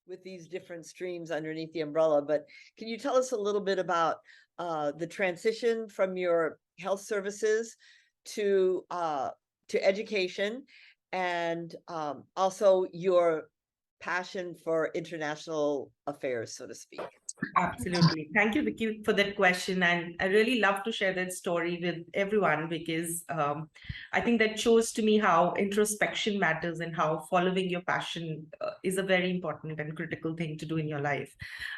with these different streams underneath the umbrella, but can you tell us a little bit about the transition from your health services to education, and also your passion for international affairs, so to speak? Absolutely. Thank you, Vicky, for that question. And I really love to share that story with everyone because I think that shows to me how introspection matters and how following your passion is a very important and critical thing to do in your life.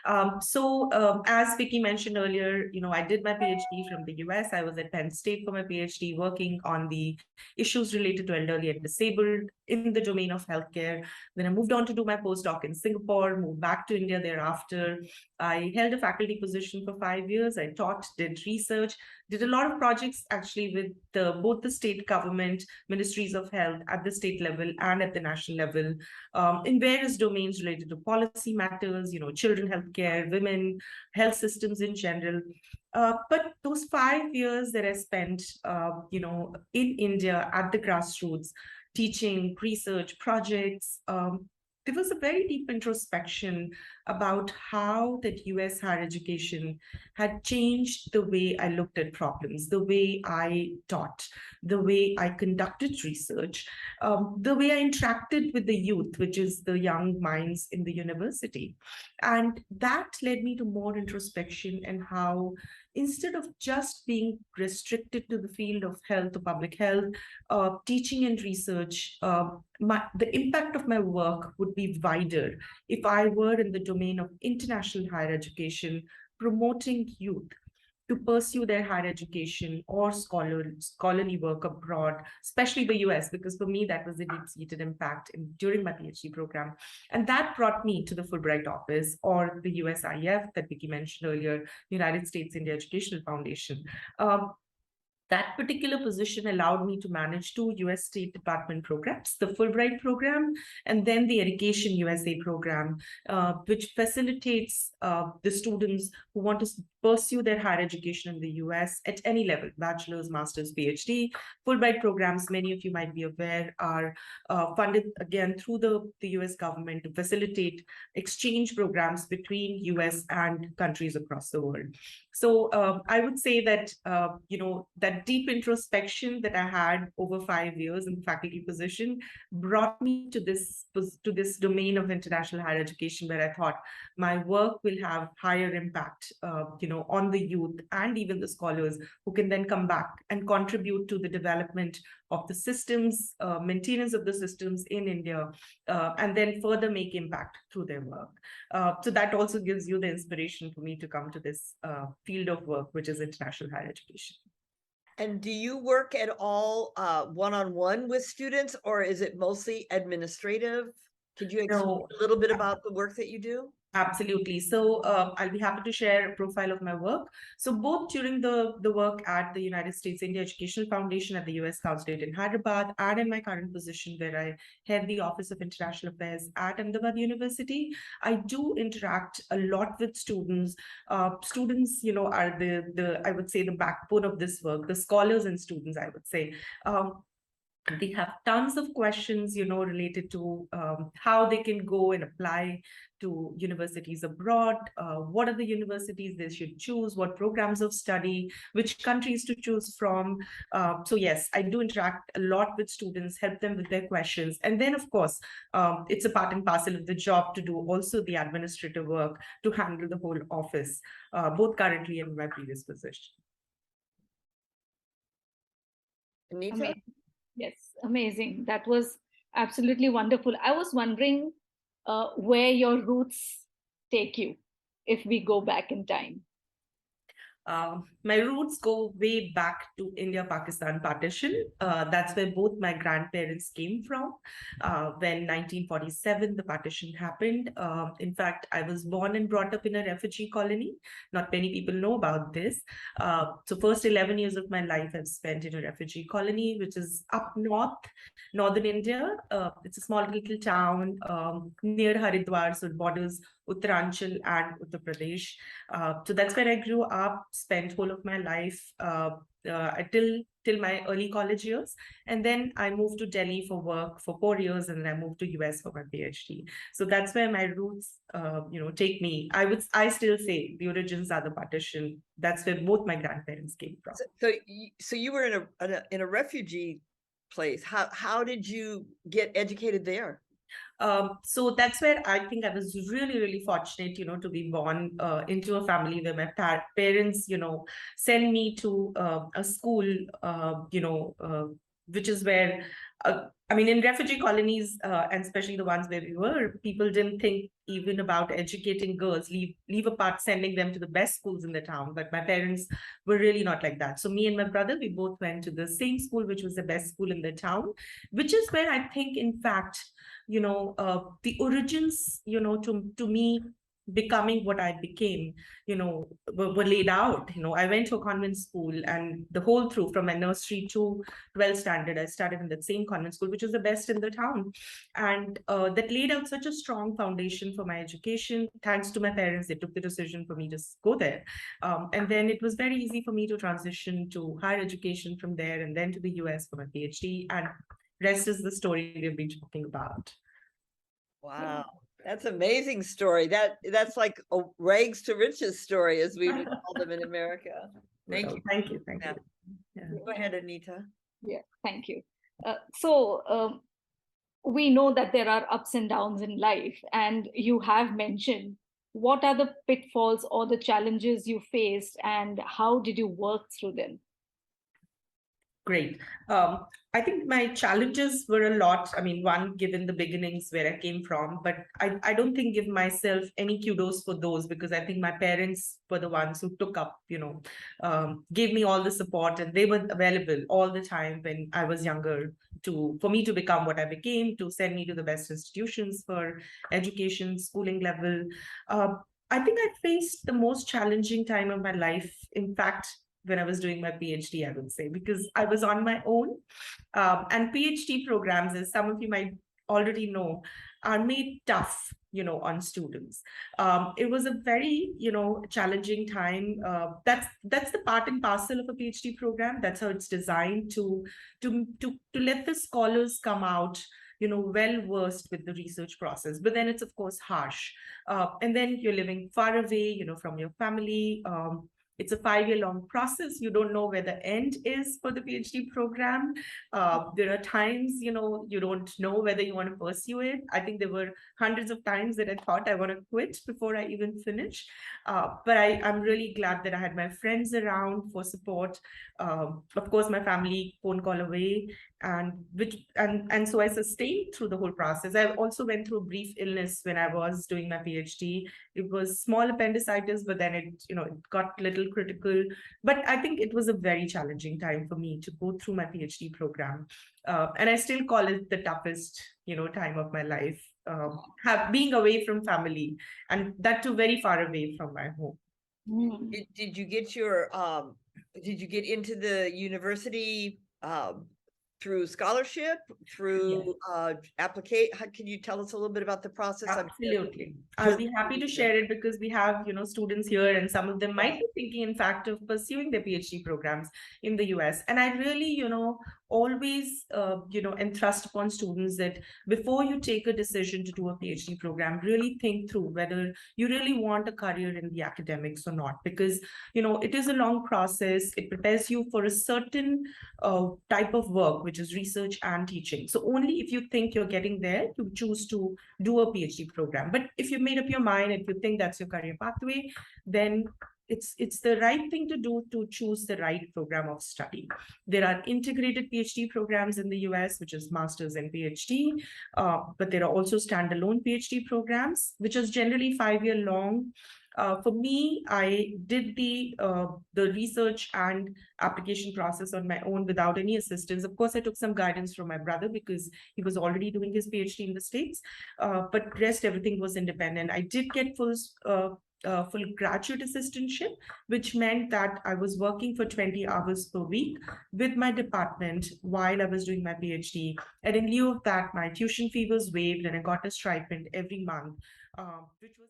As Vicky mentioned earlier, I did my PhD from the US. I was at Penn State for my PhD, working on the issues related to elderly and disabled in the domain of healthcare. Then I moved on to do my postdoc in Singapore, moved back to India thereafter. I held a faculty position for 5 years. I taught, did research, did a lot of projects actually with both the state government, ministries of health at the state level and at the national level, in various domains related to policy matters, children healthcare, women, health systems in general. But those 5 years that I spent, in India at the grassroots, teaching, research, projects, there was a very deep introspection about how that US higher education had changed the way I looked at problems, the way I taught, the way I conducted research, the way I interacted with the youth, which is the young minds in the university. And that led me to more introspection and how, instead of just being restricted to the field of health or public health, teaching and research, the impact of my work would be wider if I were in the domain of international higher education, promoting youth to pursue their higher education or scholarly work abroad, especially the US, because for me, that was a deep-seated impact during my PhD program. And that brought me to the Fulbright office, or the USIF that Vicky mentioned earlier, United States India Educational Foundation. That particular position allowed me to manage 2 US State Department programs, the Fulbright program and then the Education USA program, which facilitates the students who want to pursue their higher education in the US at any level, bachelor's, master's, PhD. Fulbright programs, many of you might be aware, are funded again through the US government to facilitate exchange programs between US and countries across the world. So I would say that, that deep introspection that I had over 5 years in the faculty position brought me to this domain of international higher education, where I thought my work will have higher impact, on the youth and even the scholars who can then come back and contribute to the development of the systems, maintenance of the systems in India, and then further make impact through their work. So that also gives you the inspiration for me to come to this field of work, which is international higher education. And do you work at all one-on-one with students, or is it mostly administrative? Could you explain a little bit about the work that you do? Absolutely. So I'll be happy to share a profile of my work. So both during the work at the United States India Educational Foundation at the US Consulate in Hyderabad, and in my current position where I head the Office of International Affairs at Ahmedabad University, I do interact a lot with students. Students, are I would say, the backbone of this work, the scholars and students, I would say. They have tons of questions, related to how they can go and apply to universities abroad, what are the universities they should choose, what programs of study, which countries to choose from. So yes, I do interact a lot with students, help them with their questions. And then, of course, it's a part and parcel of the job to do also the administrative work to handle the whole office, both currently and in my previous position. Anita? Yes, amazing. That was absolutely wonderful. I was wondering where your roots take you if we go back in time. My roots go way back to India-Pakistan partition. That's where both my grandparents came from. When 1947, the partition happened. In fact, I was born and brought up in a refugee colony. Not many people know about this. So first 11 years of my life I've spent in a refugee colony, which is up north, northern India. It's a small little town near Haridwar, so it borders Uttaranchal and Uttar Pradesh. So that's where I grew up, spent whole of my life till my early college years. And then I moved to Delhi for work for 4 years, and then I moved to US for my PhD. So that's where my roots, take me. I still say the origins are the partition. That's where both my grandparents came from. So you were in a refugee place. How did you get educated there? So that's where I think I was really, really fortunate, to be born into a family where my parents, send me to a school, which is where, in refugee colonies, and especially the ones where we were, people didn't think even about educating girls, leave apart sending them to the best schools in the town. But my parents were really not like that. So me and my brother, we both went to the same school, which was the best school in the town, which is where I think, in fact, the origins, to me becoming what I became, were laid out. I went to a convent school, and the whole through from my nursery to 12th standard, I started in that same convent school, which was the best in the town. And that laid out such a strong foundation for my education. Thanks to my parents, they took the decision for me to go there. And then it was very easy for me to transition to higher education from there, and then to the US for my PhD. And rest is the story we've been talking about. Wow, that's amazing story. That's like a rags to riches story, as we would call them in America. Thank you. Thank you. Thank Yeah. you. Yeah. Go ahead, Anita. Yeah, thank you. So we know that there are ups and downs in life, and you have mentioned what are the pitfalls or the challenges you faced, and how did you work through them? Great. I think my challenges were a lot. One, given the beginnings where I came from, but I don't think give myself any kudos for those, because I think my parents were the ones who took up, gave me all the support, and they were available all the time when I was younger for me to become what I became, to send me to the best institutions for education, schooling level. I think I faced the most challenging time of my life, in fact, when I was doing my PhD, I would say, because I was on my own. And PhD programs, as some of you might already know, are made tough, on students. It was a very, challenging time. That's the part and parcel of a PhD program. That's how it's designed to let the scholars come out, well versed with the research process. But then it's of course harsh, and then you're living far away, from your family. It's a 5-year-long process. You don't know where the end is for the PhD program. There are times, you don't know whether you want to pursue it. I think there were hundreds of times that I thought I want to quit before I even finish. But I'm really glad that I had my friends around for support. Of course, my family, phone call away. And so I sustained through the whole process. I also went through a brief illness when I was doing my PhD. It was small appendicitis, but then it got a little critical. But I think it was a very challenging time for me to go through my PhD program. And I still call it the toughest, time of my life, being away from family, and that too very far away from my home. Did you get did you get into the university through scholarship, through application? Can you tell us a little bit about the process? Absolutely. I'll be happy to share it, because we have, students here, and some of them might be thinking, in fact, of pursuing their PhD programs in the US. And I really, always, entrust upon students that before you take a decision to do a PhD program, really think through whether you really want a career in the academics or not, because, it is a long process. It prepares you for a certain type of work, which is research and teaching. So only if you think you're getting there, you choose to do a PhD program. But if you've made up your mind, if you think that's your career pathway, then it's the right thing to do to choose the right program of study. There are integrated PhD programs in the US, which is master's and PhD, but there are also standalone PhD programs, which is generally 5-year long. For me, I did the research and application process on my own without any assistance. Of course, I took some guidance from my brother, because he was already doing his PhD in the States, but rest, everything was independent. I did get full graduate assistantship, which meant that I was working for 20 hours per week with my department while I was doing my PhD. And in lieu of that, my tuition fee was waived, and I got a stipend every month, which was